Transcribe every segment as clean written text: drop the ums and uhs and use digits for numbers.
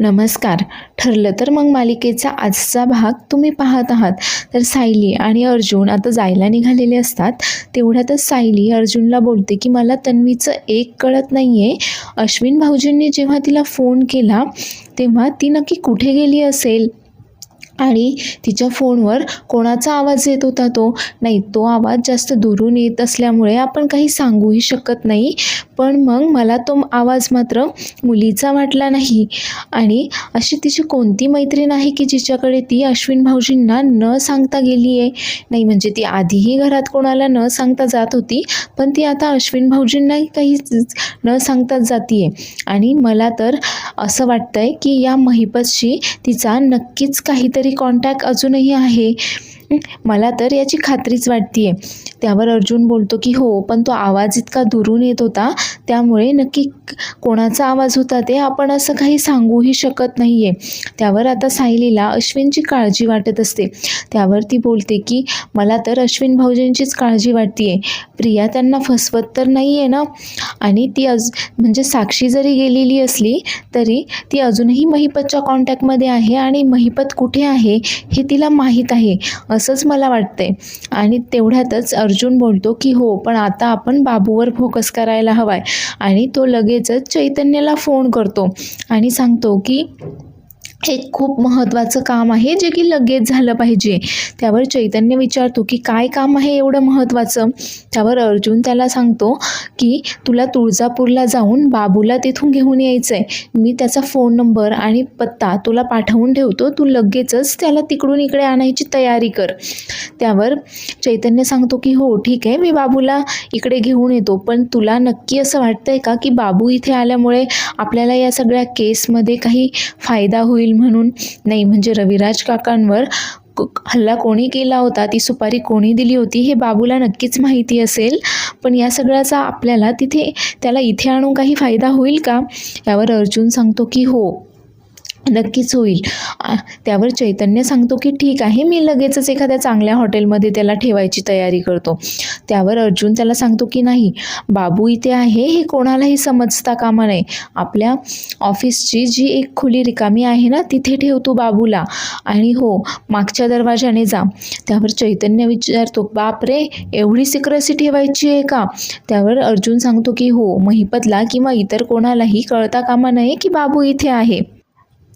नमस्कार. ठरलं तर मग मालिकेचा आजचा भाग तुम्ही पाहत आहात. तर सायली आणि अर्जुन आता जायला निघालेले असतात. तेवढ्यातच सायली अर्जुनला बोलते की मला तन्वीचं एक कळत नाही आहे. अश्विन भाऊजींनी जेव्हा तिला फोन केला तेव्हा ती नक्की कुठे गेली असेल आणि तिच्या फोनवर कोणाचा आवाज येत होता तो आवाज जास्त दुरून येत असल्यामुळे आपण काही सांगूही शकत नाही. पण मग मला तो आवाज मात्र मुलीचा वाटला नाही. आणि अशी तिची कोणती मैत्रीण आहे की जिच्याकडे ती अश्विन भाऊजींना न सांगता गेली आहे. नाही म्हणजे ती आधीही घरात कोणाला न सांगता जात होती, पण ती आता अश्विन भाऊजींनाही काही न सांगताच जाते आहे. आणि मला तर असं वाटतंय की या महिपतशी तिचा नक्कीच काहीतरी कॉन्टॅक्ट अजूनही आहे. मला तर याची खात्रीच वाटते. त्यावर अर्जुन बोलतो की हो, पण तो आवाज इतका दुरून येत होता त्यामुळे नक्की कोणाचा आवाज होता ते आपण असं काही सांगूही शकत नाही आहे. त्यावर आता सायलीला अश्विनची काळजी वाटत असते. त्यावर ती बोलते की मला तर अश्विन भाऊजींचीच काळजी वाटते आहे. प्रिया त्यांना फसवत तर नाही आहे ना. आणि ती म्हणजे साक्षी जरी गेलेली असली तरी ती अजूनही महिपतच्या कॉन्टॅक्टमध्ये आहे आणि महिपत कुठे आहे हे तिला माहीत आहे असंच मला वाटतंय. आणि तेवढ्यातच अर्जुन बोलतो की हो, पण आता आपण बाबूवर फोकस करायला हवाय. आणि तो लगेचच चैतन्याला फोन करतो आणि सांगतो की एक खूप महत्त्वाचं काम आहे जे की लगेच झालं पाहिजे. त्यावर चैतन्य विचारतो की काय काम आहे एवढं महत्त्वाचं. त्यावर अर्जुन त्याला सांगतो की तुला तुळजापूरला जाऊन बाबूला तिथून घेऊन यायचं आहे. मी त्याचा फोन नंबर आणि पत्ता तुला पाठवून ठेवतो, तू लगेचच त्याला तिकडून इकडे आणायची तयारी कर. त्यावर चैतन्य सांगतो की हो ठीक आहे, मी बाबूला इकडे घेऊन येतो, पण तुला नक्की असं वाटतंय का की बाबू इथे आल्यामुळे आपल्याला या सगळ्या केसमध्ये काही फायदा होईल म्हणून. नाही म्हणजे रविराज काकांवर हल्ला कोणी केला होता, ती सुपारी कोणी दिली होती हे बाबूला नक्कीच माहिती असेल, पण या सगळ्याचा आपल्याला त्याला इथे आणून काही फायदा होईल का. यावर अर्जुन सांगतो की हो नक्कीच होईल. त्यावर चैतन्य सांगतो की ठीक आहे, मी लगेचच एखाद्या चांगल्या हॉटेलमध्ये त्याला ठेवायची तयारी करतो. त्यावर अर्जुन त्याला सांगतो की नाही, बाबू इथे आहे हे कोणालाही समजता कामा नये. आपल्या ऑफिसची जी एक खोली रिकामी आहे ना तिथे ठेवतो बाबूला. आणि हो, मागच्या दरवाजाने जा. त्यावर चैतन्य विचारतो बापरे, एवढी सिक्रेसी ठेवायची आहे का. त्यावर अर्जुन सांगतो की हो, महिपतला किंवा इतर कोणालाही कळता कामा नये की बाबू इथे आहे.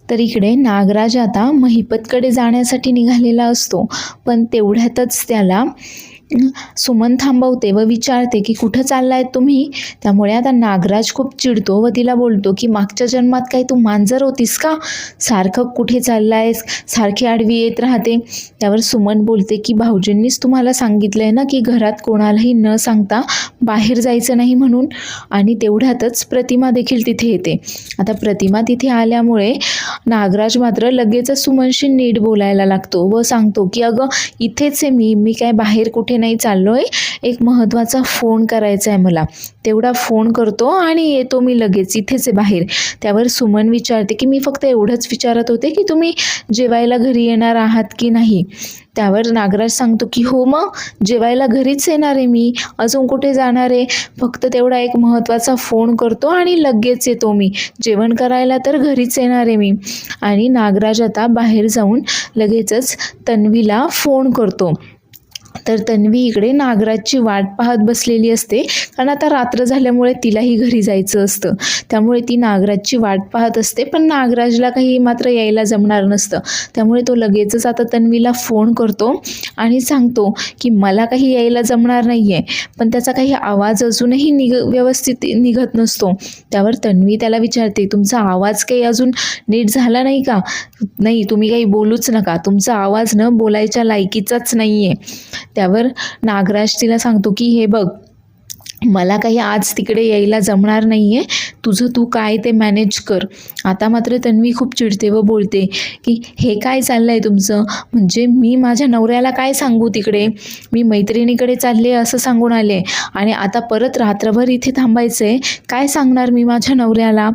तर इकडे नागराज आता महिपतकडे जाण्यासाठी निघालेला असतो, पण तेवढ्यातच त्याला सुमन थांबवते व विचारते की कुठं चाललाय तुम्ही. त्यामुळे आता नागराज खूप चिडतो व तिला बोलतो की मागच्या जन्मात काही तू मांजर होतीस का, सारखं कुठे चाललायस, सारखी आडवी येत राहते. त्यावर सुमन बोलते की भाऊजींनीच तुम्हाला सांगितलंय ना की घरात कोणालाही न सांगता बाहेर जायचं नाही म्हणून. आणि तेवढ्यातच प्रतिमा देखील तिथे येते. आता प्रतिमा तिथे आल्यामुळे नागराज मात्र लगेचच सुमनशी नीट बोलायला लागतो व सांगतो की अगं इथेच आहे मी काय बाहेर कुठे नाही चाललोय, एक महत्त्वाचा फोन करायचा आहे मला, तेवढा फोन करतो आणि येतो मी लगेच, इथेच आहे बाहेर. त्यावर सुमन विचारते की मी फक्त एवढंच विचारत होते की तुम्ही जेवायला घरी येणार आहात की नाही. त्यावर नागराज सांगतो की हो, मग जेवायला घरीच येणार आहे मी, अजून कुठे जाणार आहे, फक्त तेवढा एक महत्त्वाचा फोन करतो आणि लगेच येतो मी, जेवण करायला तर घरीच येणार आहे मी. आणि नागराज आता बाहेर जाऊन लगेचच तन्वीला फोन करतो. तर तन्वी इकडे नागराजची वाट पाहत बसलेली असते, कारण आता रात्र झाल्यामुळे तिलाही घरी जायचं असतं. त्यामुळे ती नागराजची वाट पाहत असते, पण नागराजला काही मात्र यायला जमणार नसतं. त्यामुळे तो लगेचच आता तन्वीला फोन करतो आणि सांगतो की मला काही यायला जमणार नाही आहे, पण त्याचा काही आवाज अजूनही व्यवस्थित निघत नसतो. त्यावर तन्वी त्याला विचारते तुमचा आवाज काही अजून नीट झाला नाही का. नाही, तुम्ही काही बोलूच नका, तुमचा आवाज न बोलायच्या लायकीचाच नाही आहे. त्यावर नागराज तिला सांगतो की हे बघ, मला काही आज तिकडे यायला जमणार नाही आहे, तुझं तू काय ते मॅनेज कर. आता मात्र तन्वी खूप चिडते व बोलते की हे काय चाललं आहे तुमचं, म्हणजे मी माझ्या नवऱ्याला काय सांगू तिकडे, मी मैत्रिणीकडे चालले असं सांगून आले आणि आता परत रात्रभर इथे थांबायचं आहे, काय सांगणार मी माझ्या नवऱ्याला.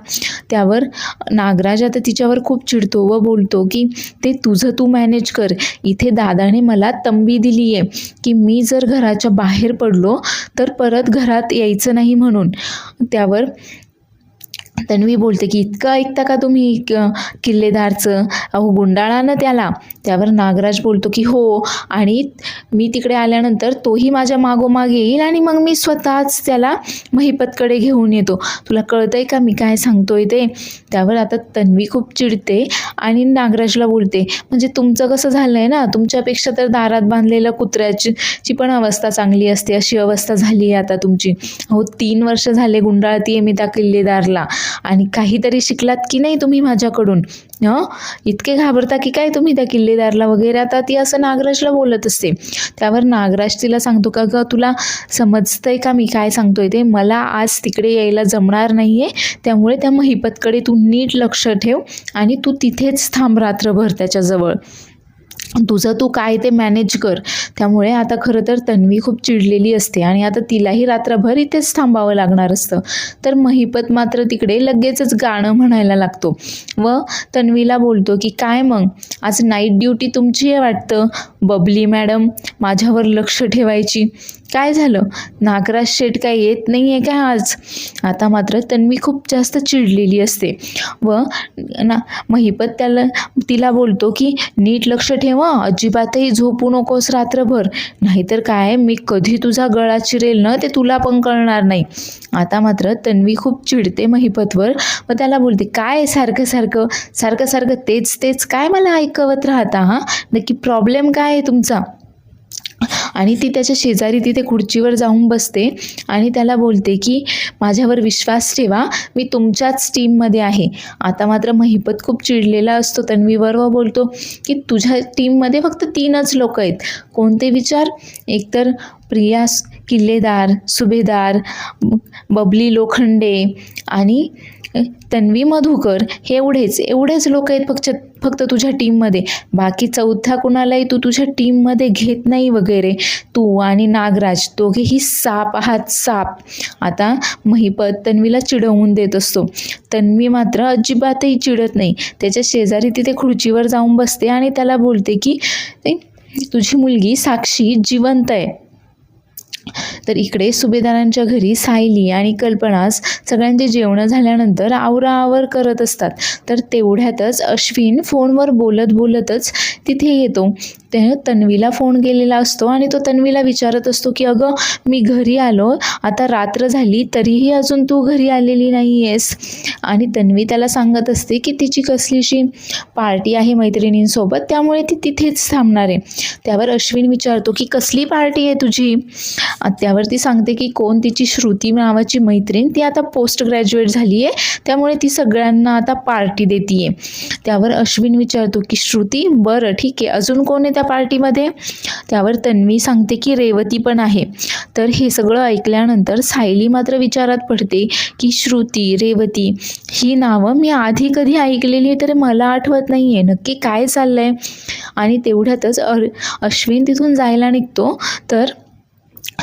त्यावर नागराज आता तिच्यावर खूप चिडतो व बोलतो की ते तुझं तू मॅनेज कर, इथे दादाने मला तंबी दिली आहे की मी जर घराच्या बाहेर पडलो तर परत घरात यायचं नाही म्हणून. त्यावर तन्वी बोलते की इतकं ऐकता का तुम्ही किल्लेदारचं, अहो गुंडाळा ना त्याला. त्यावर नागराज बोलतो की हो, आणि मी तिकडे आल्यानंतर तोही माझ्या मागोमाग येईल आणि मग मी स्वतःच त्याला महिपतकडे घेऊन येतो. तुला कळतंय का मी काय सांगतोय ते? त्यावर आता तन्वी खूप चिडते आणि नागराजला बोलते, म्हणजे तुमचं कसं झालंय ना, तुमच्यापेक्षा तर दारात बांधलेल्या कुत्र्याची पण अवस्था चांगली असते, अशी अवस्था झाली आहे आता तुमची. अहो 3 वर्ष झाले गुंडाळतीये मी त्या किल्लेदारला, आणि काहीतरी शिकलात की नाही तुम्ही माझ्याकडून? इतके घाबरता की काय तुम्ही त्या किल्लेदारला वगैरे? आता ती असं नागराजला बोलत असते. त्यावर नागराज तिला सांगतो का ग, तुला समजतंय का मी काय सांगतोय ते? मला आज तिकडे यायला जमणार नाहीये, त्यामुळे त्या महिपतकडे तू नीट लक्ष ठेव आणि तू तिथेच थांब रात्रभर त्याच्याजवळ. तुझं तू काय ते मॅनेज कर. त्यामुळे आता खरं तर तन्वी खूप चिडलेली असते आणि आता तिलाही रात्रभर इथेच थांबावं लागणार असतं. तर महिपत मात्र तिकडे लगेचच गाणं म्हणायला लागतो व तन्वीला बोलतो की काय मग आज नाईट ड्युटी तुमची आहे वाटतं बबली मॅडम, माझ्यावर लक्ष ठेवायची. काय झालं, नागराज शेठ काय येत नाही आहे का आज? आता मात्र तन्वी खूप जास्त चिडलेली असते व महिपत तिला बोलतो की नीट लक्ष ठेवा, अजिबातही झोपू नकोस रात्रभर, नाहीतर काय मी कधी तुझा गळा चिरेल ना ते तुला पण कळणार नाही. आता मात्र तन्वी खूप चिडते महिपतवर व त्याला बोलते, काय सारखं सारखं सारखं सारखं तेच तेच काय मला ऐकवत राहता? नक्की प्रॉब्लेम काय आहे तुमचा? आणि ती त्याच्या शेजारी तिथे खुर्चीवर जाऊन बसते आणि त्याला बोलते की माझ्यावर विश्वास ठेवा, मी तुमच्याच टीममध्ये आहे. आता मात्र महिपत खूप चिडलेला असतो तन्वीवर व बोलतो की तुझ्या टीममध्ये फक्त 3च लोक आहेत. कोणते विचार? एकतर प्रिया किल्लेदार, सुभेदार, बबली लोखंडे आणि तन्वी मधुकर, हे एवढेच लोक आहेत फक्त तुझ्या टीममध्ये. बाकी चौथा कुणालाही तू तुझ्या टीममध्ये घेत नाही वगैरे. तू आणि नागराज दोघेही साप आहात, साप. आता महिपत तन्वीला चिडवून देत असतो. तन्वी मात्र अजिबातही चिडत नाही. त्याच्या शेजारी तिथे खुर्चीवर जाऊन बसते आणि त्याला बोलते की तुझी मुलगी साक्षी जिवंत आहे. तर इकडे सुभेदारांच्या घरी सायली आणि कल्पनास सगळ्यांचे जेवणं झाल्यानंतर आवराआवर करत असतात. तर तेवढ्यातच अश्विन फोनवर बोलतच तिथे येतो. त्याने तन्वीला फोन केलेला असतो आणि तो तन्वीला विचारत असतो की अगं मी घरी आलो, आता रात्र झाली तरीही अजून तू घरी आलेली नाही आहेस. आणि तन्वी त्याला सांगत असते की तिची कसलीशी पार्टी आहे मैत्रिणींसोबत, त्यामुळे ती तिथेच थांबणार आहे. त्यावर अश्विन विचारतो की कसली पार्टी आहे तुझी? त्यावर ती सांगते की कोण तिची श्रुती नावाची मैत्रीण, ती आता पोस्ट ग्रॅज्युएट झाली आहे, त्यामुळे ती सगळ्यांना आता पार्टी देतीये. त्यावर अश्विन विचारतो की श्रुती, बरं ठीक आहे, अजून कोण आहे त्या पार्टीमध्ये? त्यावर तन्वी सांगते की रेवती पण आहे. तर हे सगळं ऐकल्यानंतर सायली मात्र विचारात पडते की श्रुती, रेवती ही नावं मी आधी कधी ऐकलेली तर मला आठवत नाही आहे, नक्की काय चाललंय? आणि तेवढ्यातच अश्विन तिथून जायला निघतो. तर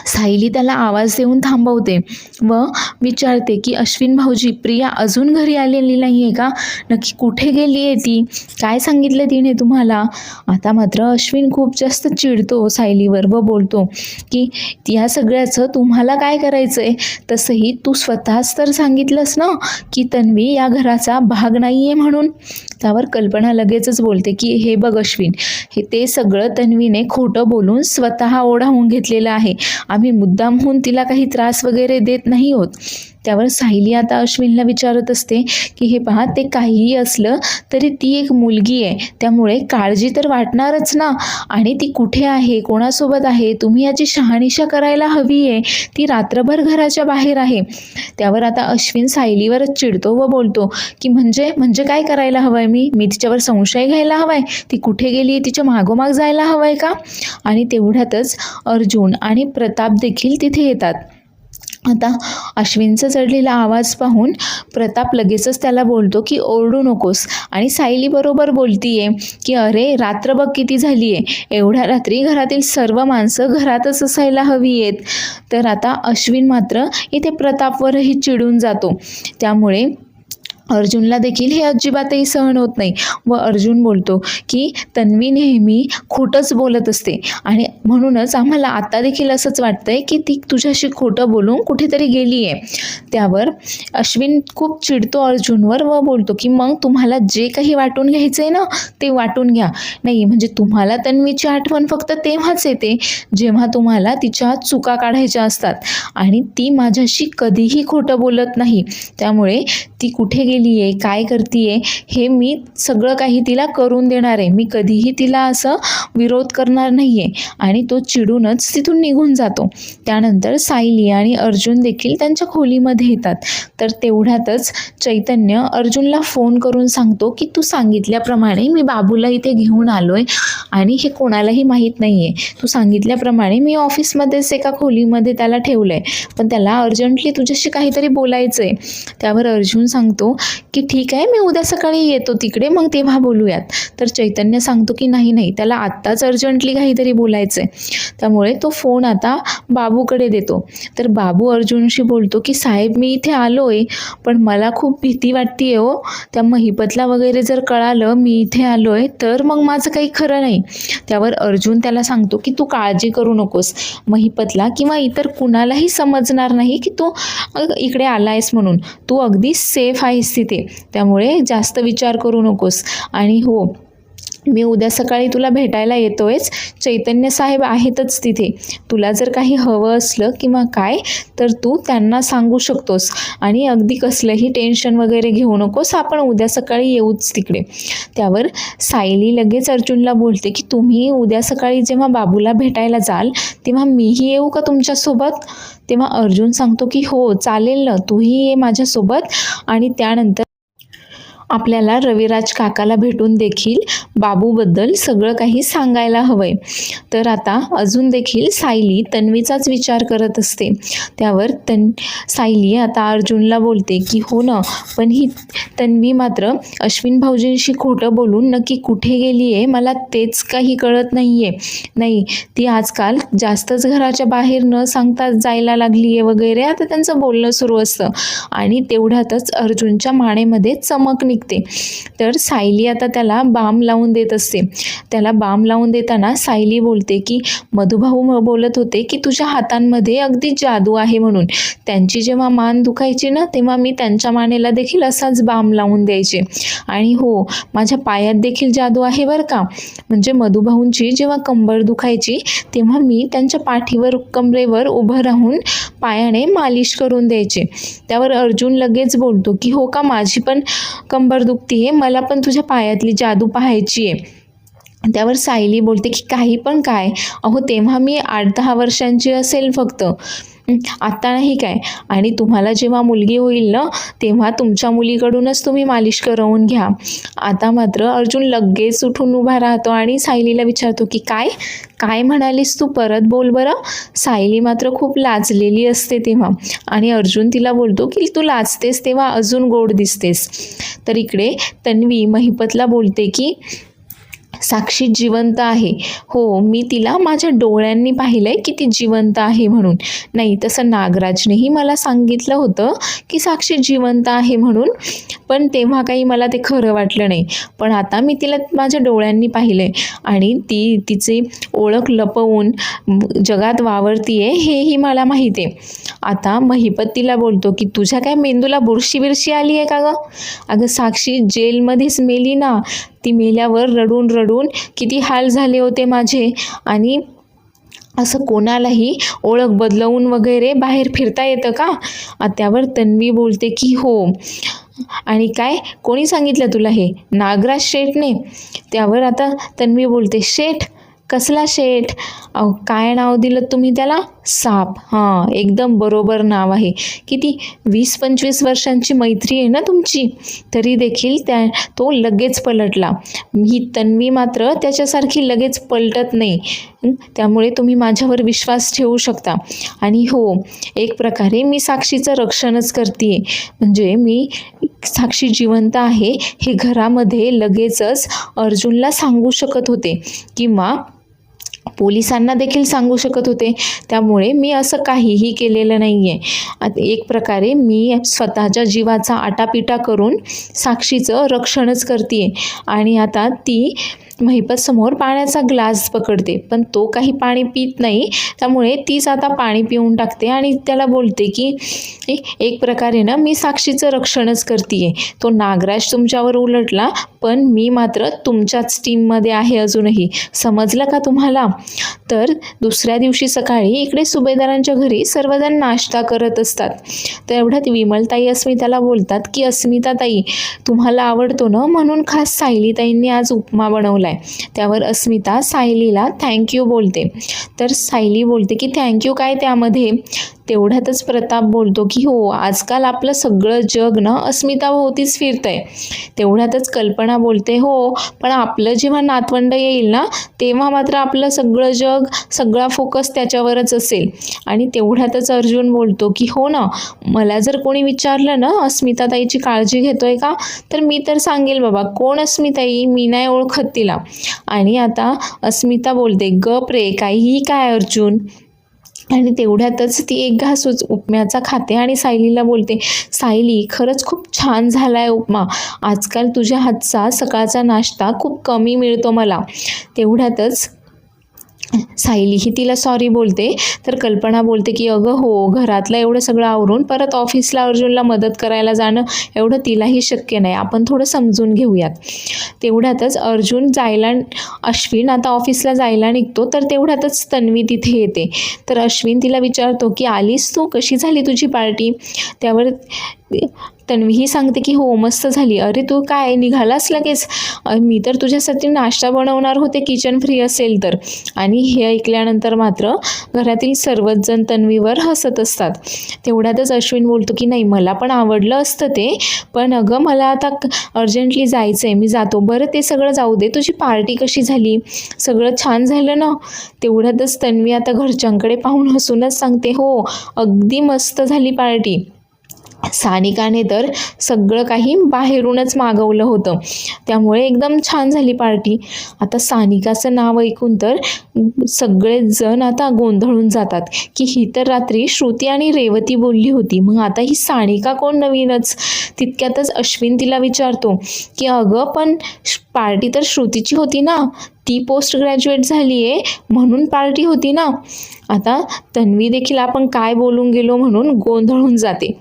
सायली त्याला आवाज देऊन थांबवते व विचारते की अश्विन भाऊजी, प्रिया अजून घरी आलेली नाही आहे का? नक्की कुठे गेली आहे ती? काय सांगितलं तिने तुम्हाला? आता मात्र अश्विन खूप जास्त चिडतो सायलीवर व बोलतो की या सगळ्याचं तुम्हाला काय करायचं आहे? तसंही तू स्वतःच तर सांगितलंस ना की तन्वी या घराचा भाग नाही आहे म्हणून. त्यावर कल्पना लगेचच बोलते की हे बघ अश्विन, ते सगळं तन्वीने खोटं बोलून स्वतः ओढावून घेतलेलं आहे. आम्ही मुद्दामहून तिला काही त्रास वगैरे देत नाही आहोत. त्यावर सायली आता अश्विनला विचारत असते की हे पहा, ते काहीही असलं तरी ती एक मुलगी आहे, त्यामुळे काळजी तर वाटणारच ना. आणि ती कुठे आहे, कोणासोबत आहे, तुम्ही याची शहानिशा करायला हवी आहे. ती रात्रभर घराच्या बाहेर आहे. त्यावर आता अश्विन सायलीवरच चिडतो व बोलतो की म्हणजे काय करायला हवंय? मी तिच्यावर संशय घ्यायला हवाय? ती कुठे गेली तिच्या मागोमाग जायला हवंय का? आणि तेवढ्यातच अर्जुन आणि प्रताप देखील तिथे येतात. आता अश्विनचा चढलेला आवाज पाहून प्रताप लगेचच त्याला बोलतो की ओरडू नकोस. आणि सायली बरोबर बोलतीये की अरे रात्र बघ किती झाली आहे, एवढ्या रात्री घरातील सर्व माणसं घरातच असायला हवी आहेत. तर आता अश्विन मात्र इथे प्रतापवरही चिडून जातो. त्यामुळे अर्जुनला देखील हे अजिबातही सहन होत नाही व अर्जुन बोलतो की तन्वी नेहमी खोटंच बोलत असते आणि म्हणूनच आम्हाला आता देखील असंच वाटतंय की ती तुझ्याशी खोटं बोलून कुठेतरी गेली आहे. त्यावर अश्विन खूप चिडतो अर्जुनवर व बोलतो की मग तुम्हाला जे काही वाटून घ्यायचं आहे ना ते वाटून घ्या. नाही म्हणजे तुम्हाला तन्वीची आठवण फक्त तेव्हाच येते जेव्हा तुम्हाला तिच्या चुका काढायच्या असतात आणि ती माझ्याशी कधीही खोटं बोलत नाही. त्यामुळे ती कुठे गेली आहे काय करते आहे हे मी सगळं काही तिला करून देणार आहे. मी कधीही तिला असं विरोध करणार नाही आहे. आणि तो चिडूनच तिथून निघून जातो. त्यानंतर सायली आणि अर्जुन देखील त्यांच्या खोलीमध्ये येतात. तर तेवढ्यातच चैतन्य अर्जुनला फोन करून सांगतो की तू सांगितल्याप्रमाणे मी बाबूला इथे घेऊन आलोय आणि हे कोणालाही माहीत नाही आहे. तू सांगितल्याप्रमाणे मी ऑफिसमध्येच एका खोलीमध्ये त्याला ठेवलं आहे, पण त्याला अर्जंटली तुझ्याशी काहीतरी बोलायचं आहे. त्यावर अर्जुन सांगतो की ठीक आहे मी उद्या सकाळी येतो तिकडे मग तेव्हा बोलूयात. तर चैतन्य सांगतो की नाही त्याला आत्ताच अर्जंटली काहीतरी बोलायचं आहे. त्यामुळे तो फोन आता बाबूकडे देतो. तर बाबू अर्जुनशी बोलतो की साहेब मी इथे आलोय पण मला खूप भीती वाटते हो. त्या महिपतला वगैरे जर कळालं मी इथे आलोय तर मग माझं काही खरं नाही. त्यावर अर्जुन त्याला सांगतो की तू काळजी करू नकोस. महिपतला किंवा इतर कुणालाही समजणार नाही की तू इकडे आलायस म्हणून. तू अगदी सेफ आहेस तिथे. त्यामुळे जास्त विचार करू नकोस. आणि हो मी उद्या सकाळी तुला भेटायला येतोयच. चैतन्य साहेब आहेतच तिथे. तुला जर काही हवं असलं किंवा काय तर तू त्यांना सांगू शकतोस आणि अगदी कसलंही टेन्शन वगैरे घेऊ नकोस. आपण उद्या सकाळी येऊच तिकडे. त्यावर सायली लगेच अर्जुनला बोलते की तुम्ही उद्या सकाळी जेव्हा बाबूला भेटायला जाल तेव्हा मीही येऊ का तुमच्यासोबत. तेव्हा अर्जुन सांगतो की हो चालेल ना तूही ये माझ्यासोबत. आणि त्यानंतर आपल्याला रविराज काकाला भेटून देखील बाबूबद्दल सगळं काही सांगायला हवंय. तर आता अजून देखील सायली तन्वीचाच विचार करत असते. त्यावर सायली आता अर्जुनला बोलते की हो ना पण ही तन्वी मात्र अश्विन भाऊजींशी खोटं बोलून नक्की कुठे गेली आहे मला तेच काही कळत नाही आहे. नाही ती आजकाल जास्तच घराच्या बाहेर न सांगता जायला लागली आहे वगैरे आता त्यांचं बोलणं सुरू असतं. आणि तेवढ्यातच अर्जुनच्या मानेमध्ये चमक निघते. तर सायली आता त्याला बाम लावून देत असते. त्याला बाम लावून देताना सायली बोलते की मधुभाऊ बोलत होते की तुझ्या हातांमध्ये अगदी जादू आहे म्हणून. त्यांची जेव्हा मान दुखायची ना तेव्हा मी त्यांच्या मानेला देखील असाच बाम लावून द्यायचे. आणि हो माझ्या पायात देखील जादू आहे बरं का. म्हणजे मधुभाऊंची जेव्हा कंबर दुखायची तेव्हा मी त्यांच्या पाठीवर कमरेवर उभं राहून पायाने मालिश करून द्यायचे. त्यावर अर्जुन लगेच बोलतो की हो का माझी पण कंबर दुखतीये मला पण तुझ्या पायातली जादू पाहायची आहे. त्यावर सायली बोलते की काही पण काय अहो तेव्हा मी 8-10 वर्षांची असेल फक्त. आता नाही काय. आणि तुम्हाला जेव्हा मुलगी होईल ना तेव्हा तुमच्या मुलीकडूनच तुम्ही मालिश करवून घ्या. आता मात्र अर्जुन लगेच उठून उभा राहतो आणि सायलीला विचारतो की काय काय म्हणालीस तू परत बोल बरं. सायली मात्र खूप लाजलेली असते तेव्हा. आणि अर्जुन तिला बोलतो की तू लाजतेस तेव्हा अजून गोड दिसतेस. तर इकडे तन्वी महिपतला बोलते की साक्षी जिवंत आहे. हो मी तिला माझ्या डोळ्यांनी पाहिलंय की ती जिवंत आहे म्हणून. नाही तसं नागराजनेही मला सांगितलं होतं की साक्षी जिवंत आहे म्हणून पण तेव्हा काही मला ते खरं वाटलं नाही. पण आता मी तिला माझ्या डोळ्यांनी पाहिलंय आणि ती तिची ओळख लपवून जगात वावरतीये हेही मला माहिती आहे. आता महिपत तिला बोलतो की तुझ्या काय मेंदूला बुरशी बिरशी आली आहे का गं. अगं साक्षी जेलमध्येच मेली ना. ती मेल्यावर रडून रडून किती हाल झाले होते माझे. आणि असं कोणालाही ओळख बदलवून वगैरे बाहेर फिरता येतं का. त्यावर तन्वी बोलते की हो. आणि काय कोणी सांगितलं तुला हे. नागराज शेठने. त्यावर आता तन्वी बोलते शेठ कसला शेठ. काय नाव दिलं तुम्ही त्याला. साप. हां एकदम बरोबर नाव आहे. किती 20-25 वर्षांची मैत्री आहे ना तुमची. तरी देखील तो लगेच पलटला. ही तन्वी मात्र त्याच्यासारखी लगेच पलटत नाही. त्यामुळे तुम्ही माझ्यावर विश्वास ठेवू शकता. आणि हो एक प्रकारे मी साक्षीचं रक्षणच करते. म्हणजे मी साक्षी जिवंत आहे हे घरामध्ये लगेचच अर्जुनला सांगू शकत होते किंवा पोलिसांना देखील सांगू शकत होते. त्यामुळे मी असं काहीही केलेलं नाही आहे. आता एक प्रकारे मी स्वतःच्या जीवाचा आटापिटा करून साक्षीचं रक्षणच करते आहे. आणि आता ती महिपतसमोर पाण्याचा ग्लास पकडते, पण तो काही पाणी पित नाही. त्यामुळे तीच आता पाणी पिऊन टाकते आणि त्याला बोलते की एक प्रकारे ना मी साक्षीचं रक्षणच करते आहे. तो नागराज तुमच्यावर उलटला, पण मी मात्र तुमच्याच टीममध्ये आहे अजूनही. समजलं का तुम्हाला? तर दुसऱ्या दिवशी सकाळी इकडे सुभेदारांच्या घरी सर्वजण नाश्ता करत असतात. तर एवढ्यात विमलताई अस्मिताला बोलतात की अस्मिताताई, तुम्हाला आवडतो ना, म्हणून खास सायलीताईंनी आज उपमा बनवलाय. त्यावर अस्मिता सायलीला थँक्यू बोलते. तर सायली बोलते की थँक्यू काय त्यामध्ये? तेवढ्यातच प्रताप बोलतो की हो, आजकाल आपलं सगळं जग ना अस्मिताभोवतीच फिरतंय. तेवढ्यातच कल्पना बोलते हो, पण आपलं जेव्हा नातवंड येईल ना, तेव्हा मात्र आपलं सगळं जग, सगळा फोकस त्याच्यावरच असेल. आणि तेवढ्यातच अर्जुन बोलतो की हो ना, मला जर कोणी विचारलं ना अस्मिताताईची काळजी घेतोय का, तर मी तर सांगेल बाबा, कोण अस्मिताई, मी नाही ओळखत तिला. आणि आता अस्मिता बोलते गप रे, काहीही काय अर्जुन. आणि तेवढ्यातच ती एक घास उपम्याचा खाते आणि सायलीला बोलते, सायली खरंच खूप छान झाला आहे उपमा. आजकाल तुझ्या हातचा सकाळचा नाश्ता खूप कमी मिळतो मला. तेवढ्यातच सायलीही तिला सॉरी बोलते. तर कल्पना बोलते की अगं हो, घरातलं एवढं सगळं आवरून परत ऑफिसला अर्जुनला मदत करायला जाणं एवढं तिलाही शक्य नाही, आपण थोडं समजून घेऊयात. तेवढ्यातच अर्जुन अश्विन आता ऑफिसला जायला निघतो. तर तेवढ्यातच तन्वी तिथे येते. तर अश्विन तिला विचारतो की आलीस तू, कशी झाली तुझी पार्टी? त्यावर तन्वीही सांगते की हो, मस्त झाली. अरे तू काय निघालास लगेच? मी तर तुझ्यासाठी नाश्ता बनवणार होते, किचन फ्री असेल तर. आणि हे ऐकल्यानंतर मात्र घरातील सर्वच जण तन्वीवर हसत असतात. तेवढ्यातच अश्विन बोलतो की नाही, मला पण आवडलं असतं ते, पण अगं मला आता अर्जंटली जायचं आहे, मी जातो. बरं ते सगळं जाऊ दे, तुझी पार्टी कशी झाली? सगळं छान झालं ना? तेवढ्यातच तन्वी आता घरच्यांकडे पाहून हसूनच सांगते हो, अगदी मस्त झाली पार्टी. सानिकाने तर सगळं काही बाहेरूनच मागवलं होतं, त्यामुळे एकदम छान झाली पार्टी. आता सानिकाचं नाव ऐकून तर सगळेच जण आता गोंधळून जातात की ही तर रात्री श्रुती आणि रेवती बोलली होती, मग आता ही सानिका कोण नवीनच? तितक्यातच अश्विन तिला विचारतो की अगं पण पार्टी तर श्रुतीची होती ना, ती पोस्ट ग्रॅज्युएट झाली आहे म्हणून पार्टी होती ना. आता तन्वी देखील आपण काय बोलून गेलो म्हणून गोंधळून जाते.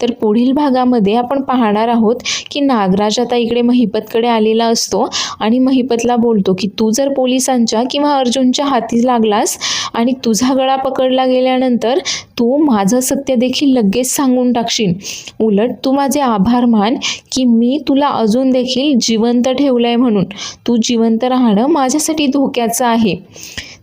तर पुढील भागामध्ये आपण पाहणार आहोत की नागराज आता इकडे महिपतकडे आलेला असतो आणि महिपतला बोलतो की तू जर पोलिसांच्या किंवा अर्जुनच्या हाती लागलास आणि तुझा गळा पकडला गेल्यानंतर तू माझं सत्य देखील लगेच सांगून टाकशील. उलट तू माझे आभार मान की मी तुला अजून देखील जिवंत ठेवलंय म्हणून. तू जिवंत राहणं माझ्यासाठी धोक्याचं आहे.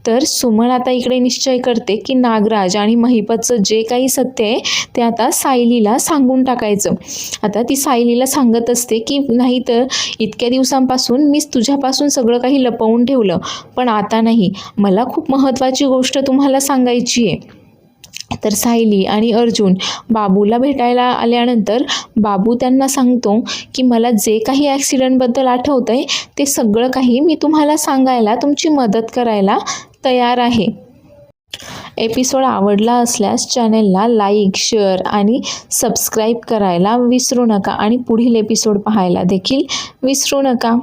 तर सुमन आता इकडे निश्चय करते की नागराज आणि महिपतचं जे काही सत्य आहे ते आता सायलीला सांगून टाकायचं. आता ती सायलीला सांगत असते की नाही तर इतक्या दिवसांपासून मीच तुझ्यापासून सगळं काही लपवून ठेवलं, पण आता नाही, मला खूप महत्त्वाची गोष्ट तुम्हाला सांगायची आहे. तर सायली आणि अर्जुन बाबूला भेटायला आल्यानंतर बाबू त्यांना सांगतो की मला जे काही ॲक्सिडेंटबद्दल आठवतं आहे ते सगळं काही मी तुम्हाला सांगायला, तुमची मदत करायला तयार आहे. एपिसोड आवडला असल्यास चॅनेलला लाईक, शेअर आणि सबस्क्राईब करायला विसरू नका आणि पुढील एपिसोड पाहायला देखील विसरू नका.